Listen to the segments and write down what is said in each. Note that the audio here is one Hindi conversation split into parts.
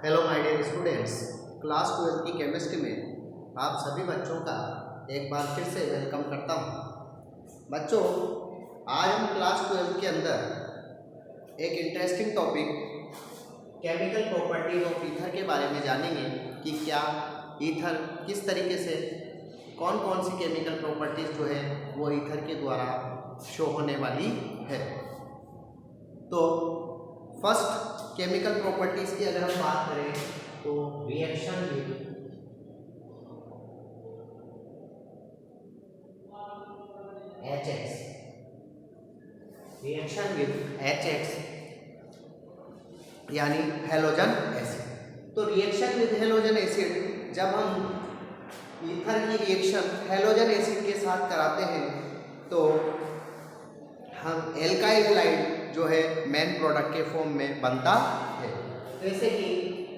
Hello my dear students, class 12 की केमिस्ट्री में आप सभी बच्चों का एक बार फिर से वेलकम करता हूं। बच्चों, आज हम क्लास 12 के अंदर एक interesting topic chemical properties of ether के बारे में जानेंगे कि क्या ईथर किस तरीके से कौन कौन सी केमिकल प्रॉपर्टीज जो है वो ईथर के द्वारा शो होने वाली है। तो फर्स्ट केमिकल प्रॉपर्टीज की अगर हम बात करें तो reaction with HX, reaction with HX यानी हेलोजन एसिड। तो रिएक्शन विद हेलोजन एसिड, जब हम ईथर की रिएक्शन हेलोजन एसिड के साथ कराते हैं तो हम एल्काइल हैलाइड जो है मेन प्रोडक्ट के फॉर्म में बनता है। जैसे कि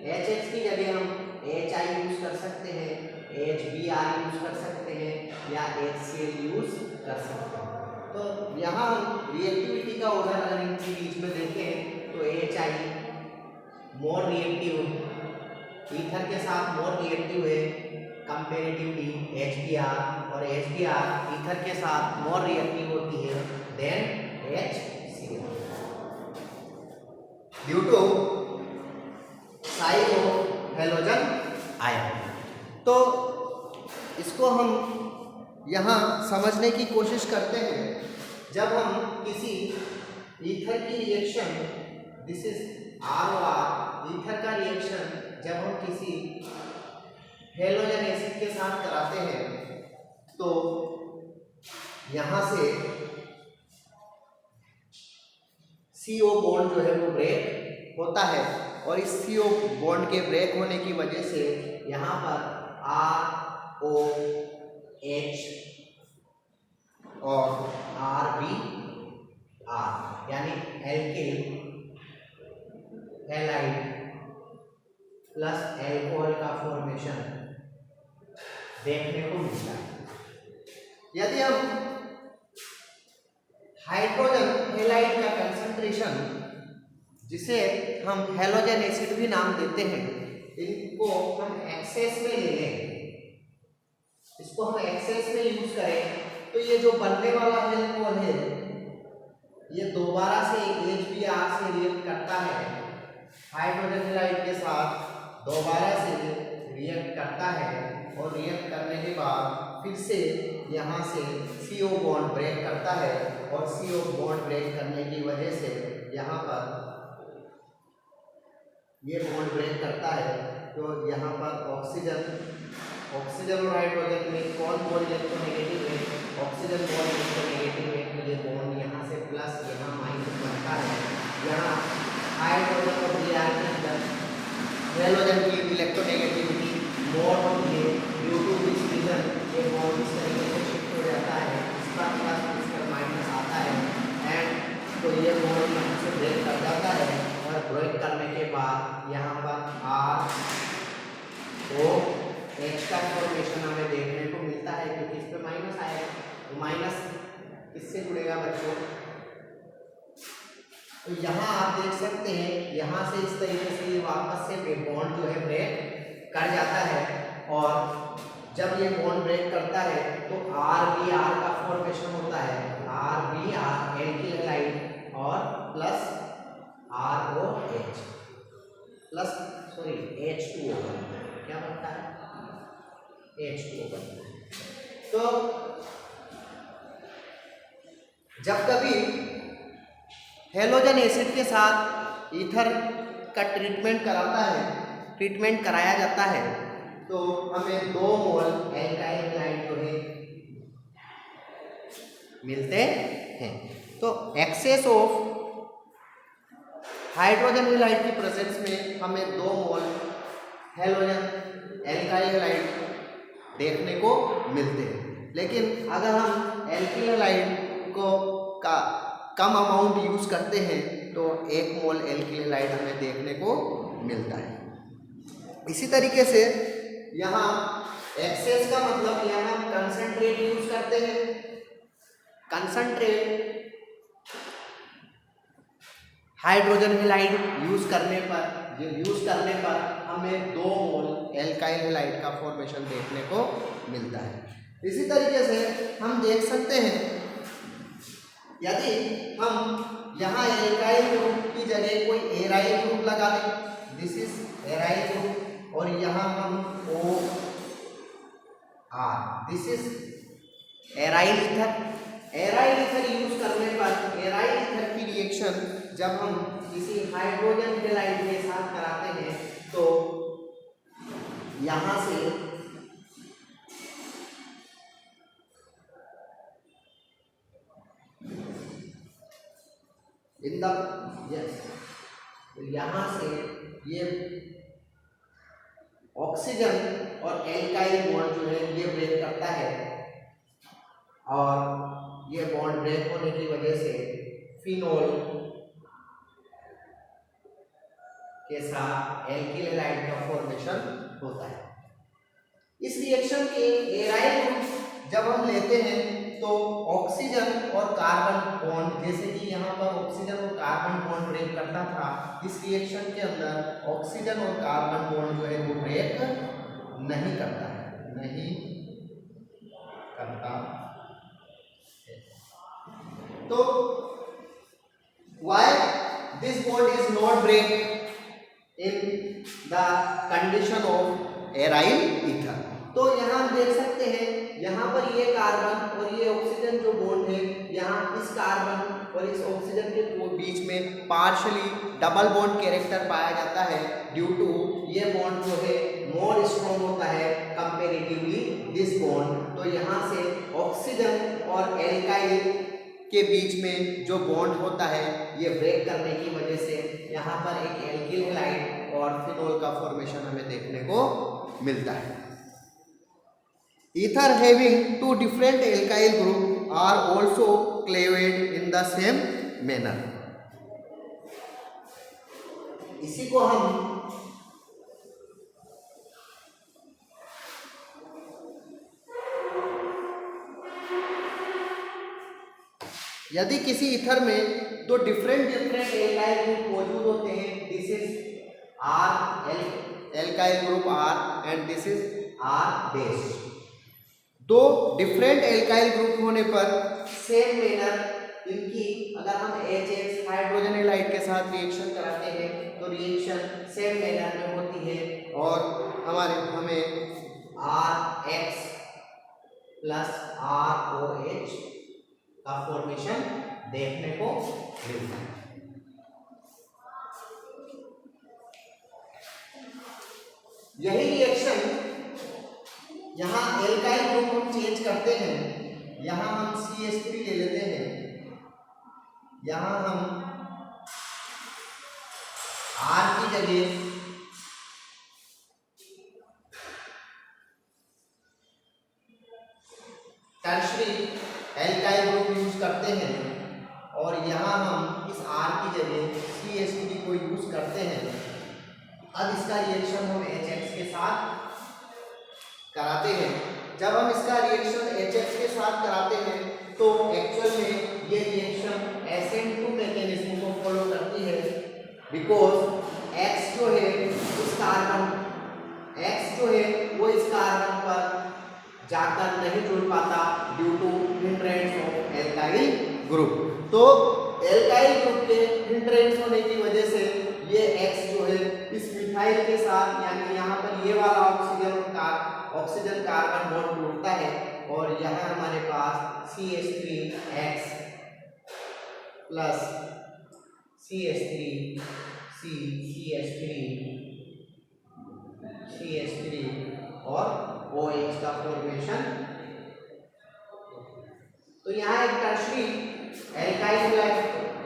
HX की जगह हम HI यूज कर सकते हैं, HBr यूज कर सकते हैं या HCl यूज कर सकते हैं। तो यहाँ हम रिएक्टिविटी का उदाहरण अगर इनके बीच में देखें तो HI मोर रिएक्टिव, ईथर के साथ मोर रिएक्टिव है कंपेरेटिवली HBr, और HBr ईथर के साथ मोर रिएक्टिव होती है then HCl due to size of halogen ion. तो इसको हम यहाँ समझने की कोशिश करते हैं। जब हम किसी ईथर की reaction, this is ROR, ether का रिएक्शन जब हम किसी हेलोजन एसिड के साथ कराते हैं तो यहाँ से CO बॉन्ड जो है वो ब्रेक होता है, और इस CO बॉन्ड के ब्रेक होने की वजह से यहाँ पर ROH और RBr यानी एल्किल हैलाइड प्लस एल्कोहल का फॉर्मेशन देखने को मिलता है। यदि हम हाइड्रोजन हैलाइड का कंसंट्रेशन, जिसे हम हेलोजन एसिड भी नाम देते हैं, इनको हम एक्सेस में ले लें, इसको हम एक्सेस में यूज करें तो ये जो बनने वाला एल्कोहल है ये दोबारा से HBr से रिएक्ट करता है, हाइड्रोजन हैलाइड के साथ दोबारा से रिएक्ट करता है, और रिएक्ट करने के बाद फिर से यहाँ से CO बॉन्ड ब्रेक करता है, और CO बॉन्ड ब्रेक करने की वजह से यहाँ पर ये बॉन्ड ब्रेक करता है। तो यहाँ पर ऑक्सीजन और हाइड्रोजन में कौन बॉन्ड इलेक्ट्रोनेगेटिव है, ऑक्सीजन बॉन्ड इलेक्ट्रोनेगेटिव है, तो ये बॉन्ड यहाँ से प्लस यहाँ माइनस बनता है। यहाँ हाइड्रोजन और Br के अंदर हेलोजन की इलेक्ट्रोनेगेटिविटी मोर होती है, ड्यू टू दिस रीजन ये बॉन्ड इस तरीके से शिफ्ट हो जाता है, इसका प्लस इसका माइनस आता है, एंड तो ये बॉन्ड यहाँ से ब्रेक कर जाता है, और ब्रेक करने के बाद यहाँ पर ROH का फॉर्मेशन हमें देखने को मिलता है, क्योंकि इस पे माइनस आया, तो माइनस किससे जुड़ेगा बच्चों? तो यहाँ आप देख सकते हैं, यहाँ से इस तरीके से ये वापस से बॉन्ड जो है ब्रेक कर जाता है, और जब ये बॉन्ड ब्रेक करता है तो RBr का फॉर्मेशन होता है, RBr एल्किल हैलाइड और प्लस ROH प्लस H2O बनता है। क्या बनता है? H2O बनता है। तो जब कभी हेलोजन एसिड के साथ ईथर का ट्रीटमेंट कराया जाता है तो हमें 2 मोल एल्काइल हैलाइड जो है मिलते हैं। तो एक्सेस ऑफ हाइड्रोजन हैलाइड की प्रेजेंस में हमें 2 मोल हेलोजन एल्काइल हैलाइड देखने को मिलते हैं। लेकिन अगर हम एल्किल हैलाइड को का कम अमाउंट यूज करते हैं तो 1 मोल एल्किल हैलाइड हमें देखने को मिलता है। इसी तरीके से यहाँ एक्सेस का मतलब यहाँ हम कंसंट्रेट यूज करते हैं। कंसंट्रेट हाइड्रोजन हैलाइड यूज करने पर यूज करने पर हमें 2 मोल एल्काइल हैलाइड का फॉर्मेशन देखने को मिलता है। इसी तरीके से हम देख सकते हैं यदि हम यहाँ एल्काइल ग्रुप की जगह कोई एराइल ग्रुप लगा दें, दिस इज एराइल ग्रुप, और यहाँ हम O R, this is aryl ether. Aryl ether use करने पर एराइल ईथर की रिएक्शन जब हम किसी हाइड्रोजन हैलाइड के साथ कराते हैं तो यहाँ से यहाँ से ये ऑक्सीजन और एल्काइल बॉन्ड जो है ये ब्रेक करता है, और ये बॉन्ड ब्रेक होने की वजह से फिनोल के साथ एल्किल हैलाइड का फॉर्मेशन होता है। इस रिएक्शन के एराइल ग्रुप जब हम लेते हैं तो ऑक्सीजन और कार्बन बॉन्ड, जैसे कि यहाँ पर ऑक्सीजन और कार्बन बॉन्ड ब्रेक करता था, इस रिएक्शन के अंदर ऑक्सीजन और कार्बन बॉन्ड जो है वो ब्रेक नहीं करता है, नहीं करता है। तो why this bond is not break in the condition of aryl ether? तो यहाँ हम देख सकते हैं यहाँ पर ये कार्बन और ये ऑक्सीजन जो बॉन्ड है, यहाँ इस कार्बन और इस ऑक्सीजन के बीच में पार्शियली डबल बॉन्ड कैरेक्टर पाया जाता है, ड्यू टू ये बॉन्ड जो है मोर स्ट्रॉन्ग होता है कंपेरेटिवली दिस बॉन्ड। तो यहाँ से ऑक्सीजन और एल्काइल के बीच में जो बॉन्ड होता है ये ब्रेक करने की वजह से यहाँ पर एक एल्किल हैलाइड और फिनोल का फॉर्मेशन हमें देखने को मिलता है। Ether having 2 different alkyl group are also cleaved in the same manner. इसी को हम यदि किसी ईथर में 2 डिफरेंट एल्काइल ग्रुप मौजूद होते हैं, this is R alkyl group R and this is R base. 2 different alkyl group होने पर सेम मैनर इनकी अगर हम HX हाइड्रोजन हैलाइड के साथ रिएक्शन कराते हैं तो रिएक्शन सेम मैनर में होती है और हमें RX प्लस ROH का फॉर्मेशन देखने को मिलता है। यही रिएक्शन यहाँ एल्काइल ग्रुप हम चेंज करते हैं, यहाँ हम CH3 ले लेते हैं, यहाँ हम R की जगह टर्शरी एल्काइल ग्रुप यूज करते हैं और यहाँ हम इस R की जगह CH3 को यूज करते हैं। अब इसका रिएक्शन हम HX के साथ कराते हैं। जब हम इसका रिएक्शन HX के साथ कराते हैं तो एक्चुअल में ये रिएक्शन SN2 मैकेनिज्म को फॉलो करती है, बिकॉज X जो है इस कार्बन पर जाकर नहीं जुड़ पाता due to hindrance of alkyl group. तो एल्काइल ग्रुप के हिंड्रेंस होने की वजह से ये X जो है इस मिथाइल के साथ, यानी यहाँ पर ये वाला ऑक्सीजन कार्बन बॉन्ड टूटता है और यहाँ हमारे पास CH3X प्लस CH3 CH3 और OH का फॉर्मेशन। तो यहाँ एक टर्शरी एल्काइल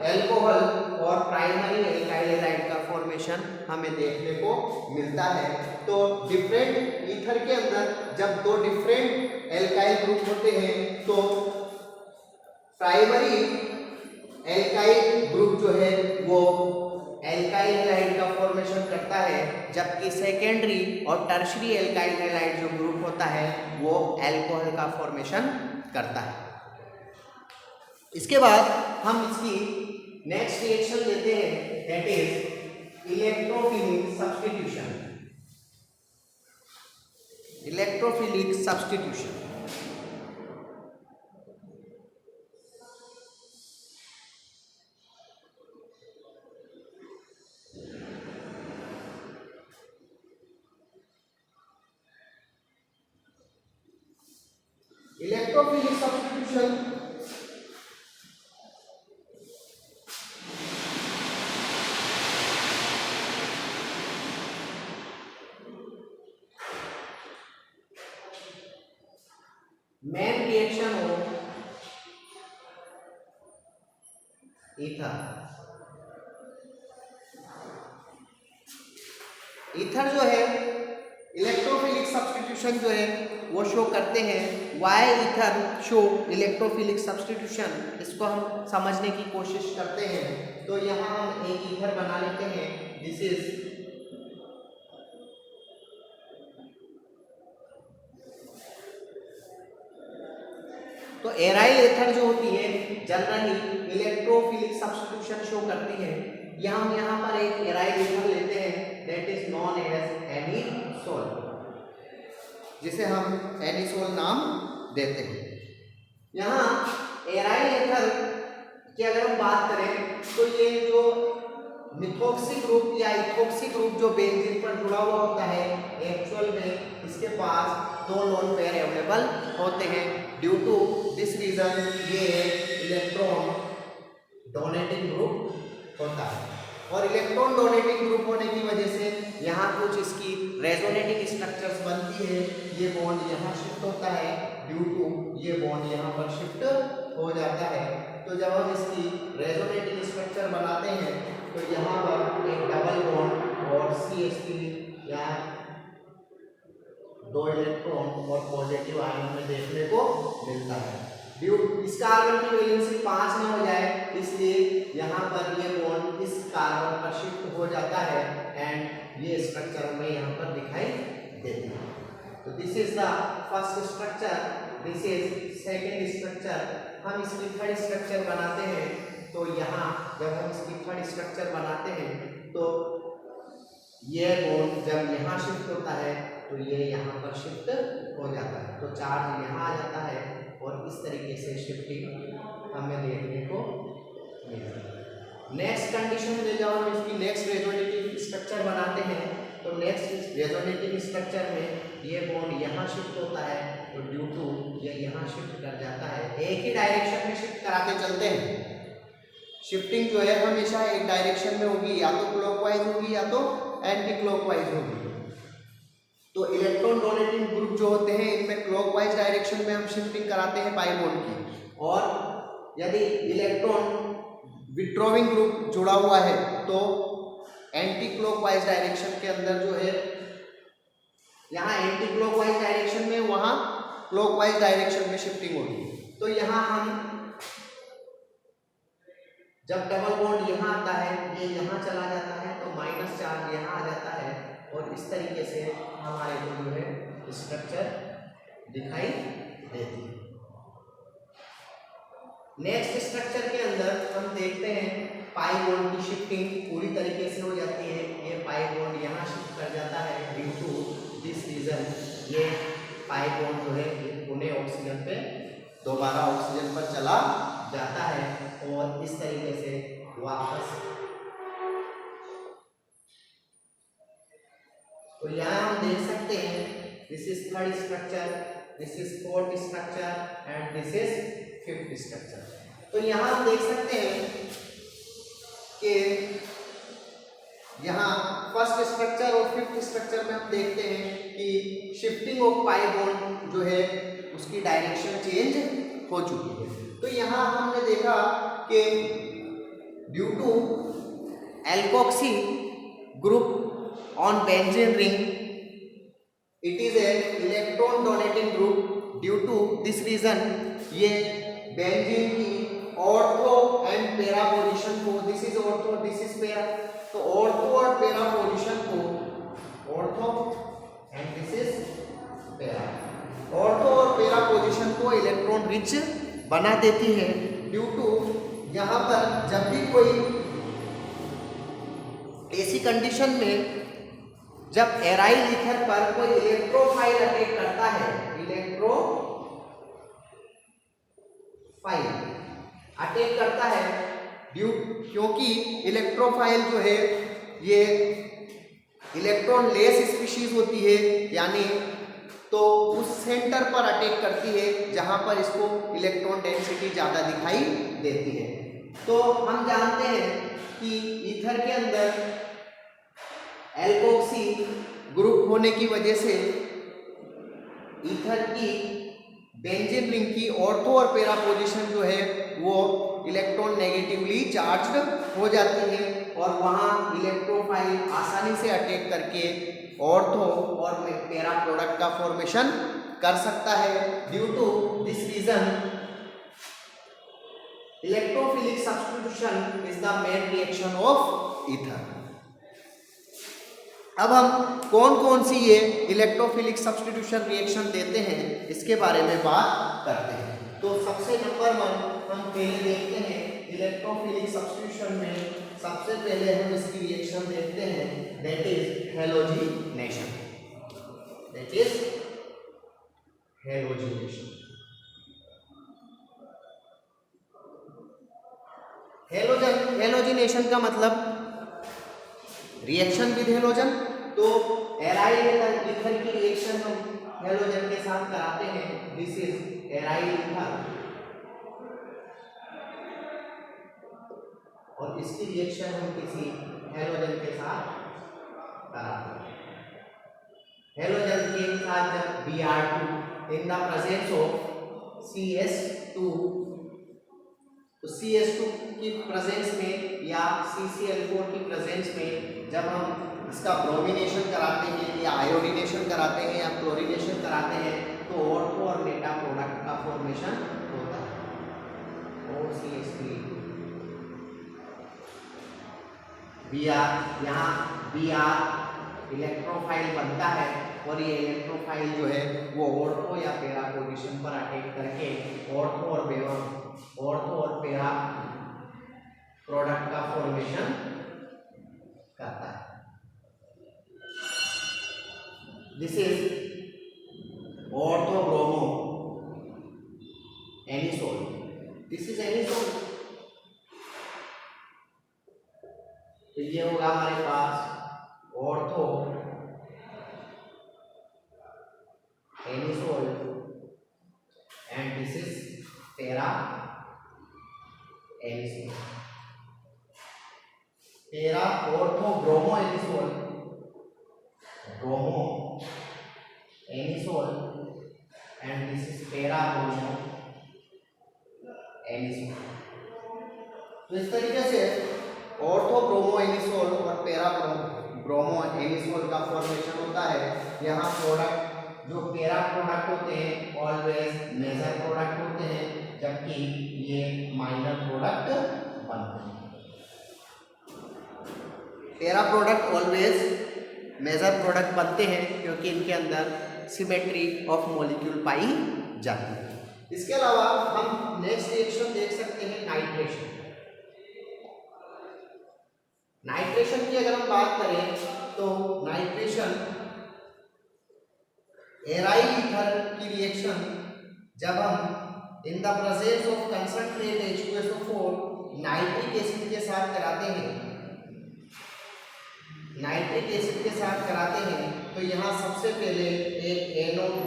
अल्कोहल और प्राइमरी एल्काइल हैलाइड का फॉर्मेशन हमें देखने को मिलता है। तो डिफरेंट ईथर के अंदर जब 2 डिफरेंट एल्काइल ग्रुप होते हैं तो प्राइमरी एल्काइल ग्रुप जो है वो एल्काइल हैलाइड का फॉर्मेशन करता है, जबकि सेकेंडरी और टर्शरी एल्काइल हैलाइड जो ग्रुप होता है वो अल्कोहल का फॉर्मेशन करता है। इसके बाद हम इसकी नेक्स्ट रिएक्शन लेते हैं, that is electrophilic substitution, electrophilic substitution. Electrophilic substitution main reaction of ether. Ether जो है इलेक्ट्रोफिलिक सब्स्टिट्यूशन जो है वो शो करते हैं। Why ether show electrophilic substitution, इसको हम समझने की कोशिश करते हैं। तो यहाँ हम एक ईथर बना लेते हैं। दिस इज तो एराइल एथर जो होती है जनरली इलेक्ट्रोफिलिक सब्स्टिट्यूशन शो करती है। हम यहाँ पर एक एराइल एथर लेते हैं, that is known as anisole, जिसे हम एनीसोल नाम देते हैं। यहाँ एराइल एथर की अगर हम बात करें तो ये जो मिथॉक्सी ग्रुप या इथॉक्सी ग्रुप जो बेंजीन पर जुड़ा हुआ होता है, एक्चुअल में इसके पास 2 लोन पेयर अवेलेबल होते हैं। ड्यू टू दिस रीजन ये इलेक्ट्रॉन डोनेटिंग ग्रुप होता है, और इलेक्ट्रॉन डोनेटिंग ग्रुप होने की वजह से यहाँ कुछ इसकी रेजोनेटिंग स्ट्रक्चर्स बनती है। ये बॉन्ड यहाँ शिफ्ट होता है, ड्यू टू ये बॉन्ड यहाँ पर शिफ्ट हो जाता है। तो जब हम इसकी रेजोनेटिंग स्ट्रक्चर बनाते हैं तो यहाँ पर एक डबल बॉन्ड और CH3 या 2 इलेक्ट्रॉन और पॉजिटिव आयन में देखने को मिलता है। ड्यू इस कार्बन की वैलेंसी 5 ना हो जाए, इसलिए यहाँ पर ये बॉन्ड इस कार्बन पर शिफ्ट हो जाता है एंड ये स्ट्रक्चर हमें यहाँ पर दिखाई देती है। तो this is the first structure, this is second structure. हम इसकी थर्ड स्ट्रक्चर बनाते हैं। तो यहाँ जब हम इसकी थर्ड स्ट्रक्चर बनाते हैं तो ये बॉन्ड जब यहाँ शिफ्ट होता है तो ये यहाँ पर शिफ्ट हो जाता है, तो चार्ज यहाँ आ जाता है और इस तरीके से शिफ्टिंग हमें देखने को मिलता है। नेक्स्ट कंडीशन में जब हम इसकी नेक्स्ट रेजोनेटिव स्ट्रक्चर बनाते हैं तो नेक्स्ट रेजोनेटिव स्ट्रक्चर में ये बॉन्ड यहाँ शिफ्ट होता है, तो ड्यू टू ये यहाँ शिफ्ट कर जाता है। एक ही डायरेक्शन में शिफ्ट कराते चलते हैं। शिफ्टिंग जो है हमेशा एक डायरेक्शन में होगी, या तो क्लॉकवाइज होगी या तो एंटी क्लॉकवाइज होगी। तो इलेक्ट्रॉन डोनेटिंग ग्रुप जो होते हैं इनमें क्लॉकवाइज डायरेक्शन में हम शिफ्टिंग कराते हैं पाई बॉन्ड की, और यदि इलेक्ट्रॉन विड्रॉविंग ग्रुप जुड़ा हुआ है तो एंटी क्लॉकवाइज डायरेक्शन के अंदर जो है, यहाँ एंटी क्लॉकवाइज डायरेक्शन में वहाँ क्लॉकवाइज डायरेक्शन में शिफ्टिंग होगी। तो यहाँ हम जब डबल बॉन्ड यहाँ आता है ये यहाँ चला जाता है तो माइनस चार्ज यहाँ आ जाता है, और इस तरीके से हमारे को जो है स्ट्रक्चर दिखाई देती है। नेक्स्ट स्ट्रक्चर के अंदर हम देखते हैं पाई बॉन्ड की शिफ्टिंग पूरी तरीके से हो जाती है। ये पाई बॉन्ड यहाँ शिफ्ट कर जाता है, ड्यू टू दिस रीजन ये पाई बॉन्ड जो है पुणे ऑक्सीजन पे दोबारा ऑक्सीजन पर चला जाता है, और इस तरीके से वापस। तो यहाँ हम देख सकते हैं this is third structure, this is fourth structure and this is fifth structure. तो यहाँ हम देख सकते हैं कि यहाँ फर्स्ट स्ट्रक्चर और फिफ्थ स्ट्रक्चर में हम देखते हैं कि शिफ्टिंग ऑफ पाई बॉन्ड जो है उसकी डायरेक्शन चेंज हो चुकी है। तो यहाँ हमने देखा कि due to alkoxy group on benzene ring it is a electron donating group. Due to this reason ये बेंजीन की ऑर्थो एंड पैरा पोजीशन को, this is ortho this is para, तो ऑर्थो और पैरा पोजीशन को, ortho and this is para, ortho और पैरा पोजीशन को इलेक्ट्रॉन रिच बना देती है। ड्यू टू यहाँ पर जब भी कोई ऐसी कंडीशन में जब एराइल ईथर पर कोई इलेक्ट्रोफाइल अटैक करता है, इलेक्ट्रोफाइल अटैक करता है क्योंकि इलेक्ट्रोफाइल जो है ये इलेक्ट्रॉन लेस स्पीशीज होती है, यानी तो उस सेंटर पर अटैक करती है जहां पर इसको इलेक्ट्रॉन डेंसिटी ज्यादा दिखाई देती है। तो हम जानते हैं कि ईथर के अंदर एल्कोक्सी ग्रुप होने की वजह से ईथर की बेंजीन रिंग की ऑर्थो और पैरा पोजीशन जो है वो इलेक्ट्रॉन नेगेटिवली चार्ज्ड हो जाती है और वहां इलेक्ट्रोफाइल आसानी से अटैक करके ऑर्थो और पैरा प्रोडक्ट का फॉर्मेशन कर सकता है। Due to this reason electrophilic substitution is the main reaction of ether. अब हम कौन कौन सी ये इलेक्ट्रोफिलिक सब्स्टिट्यूशन रिएक्शन देते हैं इसके बारे में बात करते हैं। तो सबसे नंबर 1 हम पहले देखते हैं इलेक्ट्रोफिलिक सब्स्टिट्यूशन में सबसे पहले हम इसकी रिएक्शन देखते हैं, दैट इज हैलोजिनेशन। हैलोजिनेशन का मतलब रिएक्शन विद हैलोजन। तो एराइल ईथर की रिएक्शन हम हैलोजन के साथ कराते हैं, दिस इज एराइल ईथर, और इसकी रिएक्शन हम किसी हैलोजन के साथ कराते हैं। हैलोजन के साथ जब Br2 in the presence of CS2, तो CS2 की प्रेजेंस में या CCl4 की प्रेजेंस में जब हम इसका ब्रोमिनेशन कराते हैं या आयोडीनेशन कराते हैं या क्लोरीनेशन कराते हैं तो ऑर्थो और मेटा प्रोडक्ट का फॉर्मेशन होता है, OCH3। Br, यहाँ Br इलेक्ट्रोफाइल बनता है और ये इलेक्ट्रोफाइल जो है वो ऑर्थो या पैरा पोजीशन पर अटैक करके ऑर्थो और पैरा प्रोडक्ट का फॉर्मेशन करता है। This is ortho bromo anisole, this is anisole. तो ये होगा हमारे पास ortho anisole and this is para anisole. Para ortho bromo anisole, bromo anisole and this is para bromo anisole. तो इस तरीके से ऑर्थो ब्रोमो एनिसोल और पैरा ब्रोमो एनिसोल का फॉर्मेशन होता है। यहाँ प्रोडक्ट जो पैरा प्रोडक्ट होते हैं ऑलवेज मेजर प्रोडक्ट होते हैं, जबकि ये माइनर प्रोडक्ट बनते हैं। Para product always major product बनते हैं क्योंकि इनके अंदर सिमेट्री ऑफ मॉलिक्यूल पाई जाती है। इसके अलावा हम नेक्स्ट रिएक्शन देख सकते हैं नाइट्रेशन। नाइट्रेशन की अगर हम बात करें तो नाइट्रेशन एराइल ईथर की रिएक्शन जब हम in the presence of concentrate H2SO4 nitric acid के साथ कराते हैं, नाइट्रिक एसिड के साथ कराते हैं तो यहाँ सबसे पहले एक NO2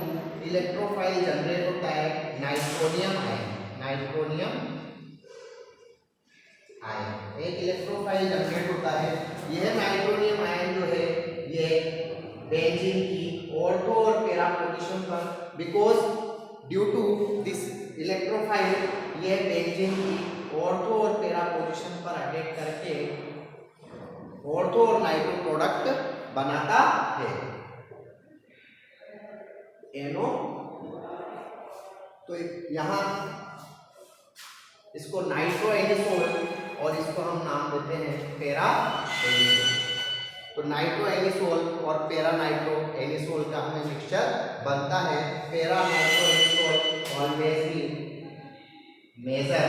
इलेक्ट्रोफाइल जनरेट होता है, नाइट्रोनियम आयन एक इलेक्ट्रोफाइल जनरेट होता है। यह नाइट्रोनियम आयन जो है ये बेंजीन की ऑर्थो और पैरा पोजीशन पर, because due to this electrophile यह बेंजीन की ऑर्थो और पैरा पोजीशन पर अटैक करके ऑर्थो और नाइट्रो प्रोडक्ट बनाता है, NO। तो यहाँ इसको नाइट्रो एनिसोल और इसको हम नाम देते हैं पैरा एनिसोल। तो नाइट्रो एनिसोल और पैरा नाइट्रो एनिसोल का हमें मिक्सचर बनता है। पैरा नाइट्रो एनिसोल ऑलवेज भी मेजर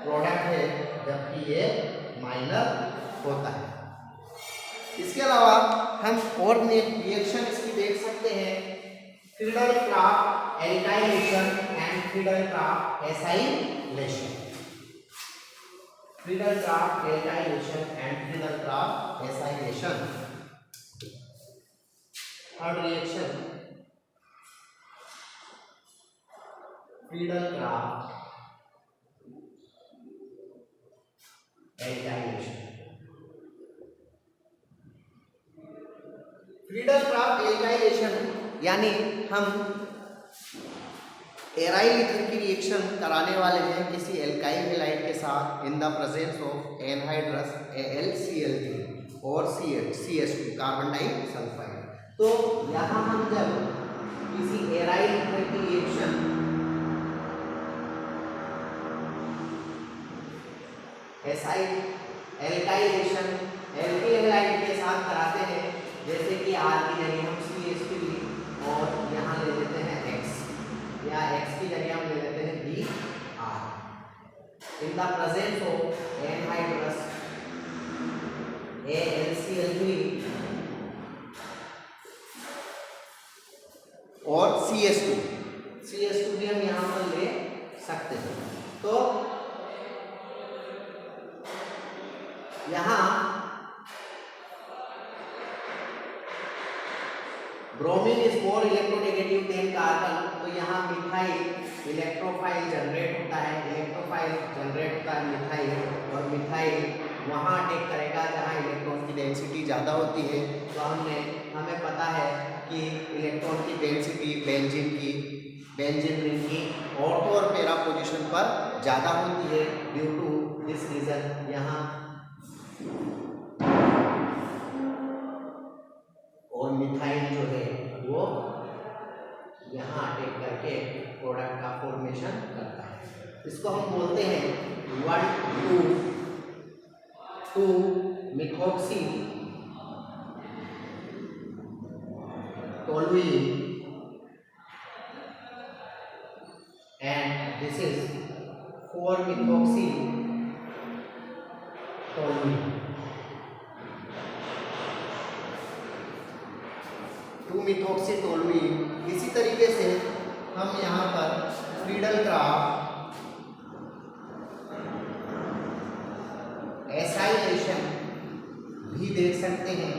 प्रोडक्ट है जबकि ये माइनर होता है। इसके अलावा हम और रिएक्शन इसकी देख सकते हैं, Friedel-Crafts alkylation and Friedel-Crafts acylation. Friedel-Crafts alkylation and Friedel-Crafts acylation. Third reaction, Friedel-Crafts alkylation. Friedel-Crafts alkylation यानी हम एराइल ईथर की रिएक्शन कराने वाले हैं किसी एल्काइल हैलाइड के साथ in the presence of anhydrous AlCl3 और CH2 कार्बन डाइसल्फाइड। तो यहाँ हम जब किसी एराइल ईथर की रिएक्शन एल्काइलेशन एल्किल हैलाइड के साथ कराते हैं, जैसे कि R की जगह हम CH3 और यहाँ ले लेते हैं X, या X की जगह हम ले लेते हैं Br in the presence of anhydrous AlCl3 और CH2 भी हम यहाँ पर ले सकते हैं। तो यहाँ bromine is more electronegative than carbon, तो यहाँ मिथाइल इलेक्ट्रोफाइल जनरेट होता है, मिथाइल, और मिथाइल वहाँ अटैक करेगा जहाँ इलेक्ट्रॉन की डेंसिटी ज़्यादा होती है। तो हमें पता है कि इलेक्ट्रॉन की डेंसिटी बेंजीन रिंग की ऑर्थो और पैरा पोजीशन पर ज़्यादा होती है। ड्यू टू दिस रीजन यहाँ और मिथाइल जो है वो यहाँ अटैक करके प्रोडक्ट का फॉर्मेशन करता है। इसको हम बोलते हैं 1,2-2-methoxy toluene and this is 4-methoxy toluene। 2-methoxy toluene। इसी तरीके से हम यहाँ पर फ्रीडल-क्राफ्ट एसाइलेशन भी देख सकते हैं।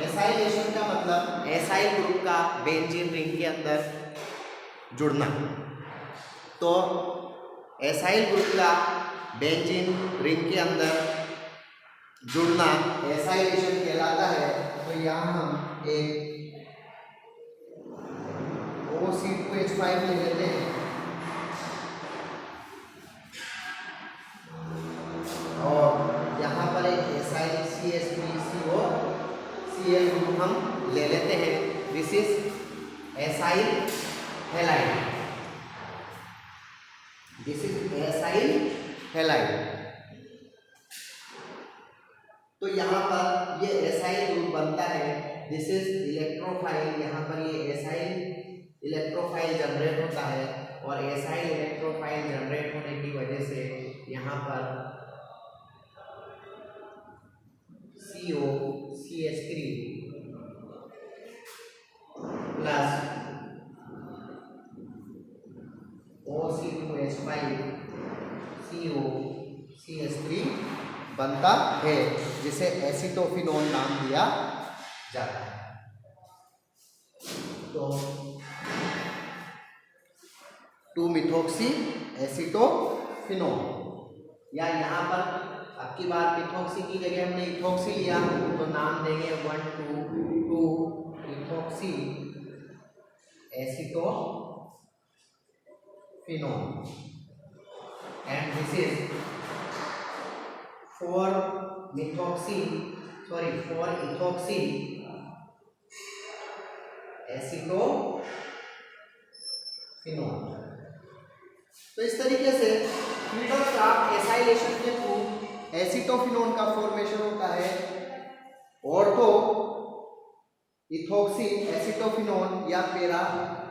एसाइलेशन का मतलब एसाइल ग्रुप का बेंजीन रिंग के अंदर जुड़ना। तो एसाइल ग्रुप का बेंजीन रिंग के अंदर जुड़ना एसाइलेशन कहलाता है। तो यहाँ हम एक OC2H5 ले लेते हैं और यहाँ पर एक एसाइल CH3COCl ग्रुप हम ले लेते हैं। This is acyl halide. तो यहाँ पर ये एसाइल ग्रुप बनता है। This is electrophile. यहाँ पर ये एसाइल इलेक्ट्रोफाइल जनरेट होता है और एसाइल इलेक्ट्रोफाइल जनरेट होने की वजह से यहाँ पर COCH3 प्लस OC2H5 COCH3 बनता है, जिसे एसीटोफिनोन नाम दिया जाता है। तो 2-methoxy एसीटोफिनोन, या यहाँ पर अब की बार मिथॉक्सी की जगह हमने इथॉक्सी लिया तो नाम देंगे 1,2,2-ethoxy acetophenone and this is 4-ethoxy acetophenone. तो इस तरीके से फ्रीडल-क्राफ्ट एसाइलेशन के थ्रू एसीटोफिनोन का फॉर्मेशन होता है। ऑर्थो इथॉक्सी एसीटोफिनोन या पैरा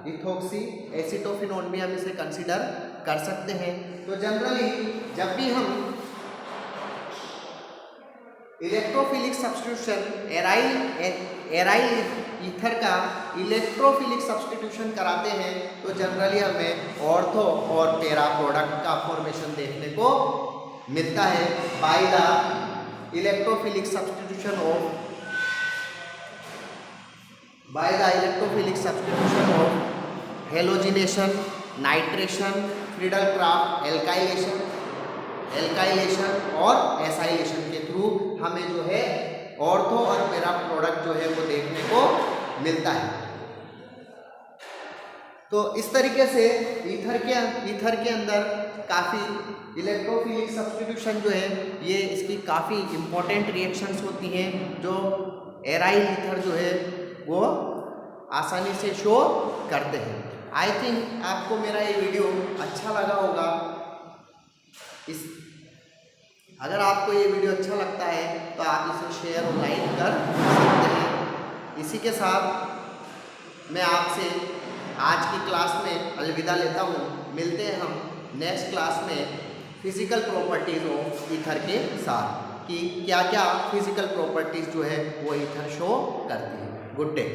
इथॉक्सी एसीटोफिनोन भी हम इसे कंसीडर कर सकते हैं। तो जनरली जब भी हम इलेक्ट्रोफिलिक सब्स्टिट्यूशन एराइल ईथर का इलेक्ट्रोफिलिक सब्स्टिट्यूशन कराते हैं तो जनरली हमें ऑर्थो और पैरा प्रोडक्ट का फॉर्मेशन देखने को मिलता है by the electrophilic substitution of halogenation, nitration, Friedel-Crafts, alkylation और एसाइलेशन के थ्रू हमें जो है ऑर्थो और पैरा प्रोडक्ट जो है वो देखने को मिलता है। तो इस तरीके से ईथर के अंदर काफ़ी इलेक्ट्रोफिलिक सब्स्टिट्यूशन जो है ये इसकी काफ़ी इम्पोर्टेंट रिएक्शंस होती हैं जो एराइल ईथर जो है वो आसानी से शो करते हैं। आई थिंक आपको मेरा ये वीडियो अच्छा लगा होगा। अगर आपको ये वीडियो अच्छा लगता है तो आप इसे शेयर और लाइक कर सकते हैं। इसी के साथ मैं आपसे आज की क्लास में अलविदा लेता हूँ। मिलते हैं हम नेक्स्ट क्लास में फिजिकल प्रॉपर्टीज़ ऑफ ईथर के साथ कि क्या क्या फिजिकल प्रॉपर्टीज़ जो है वो ईथर शो करती है। Good day.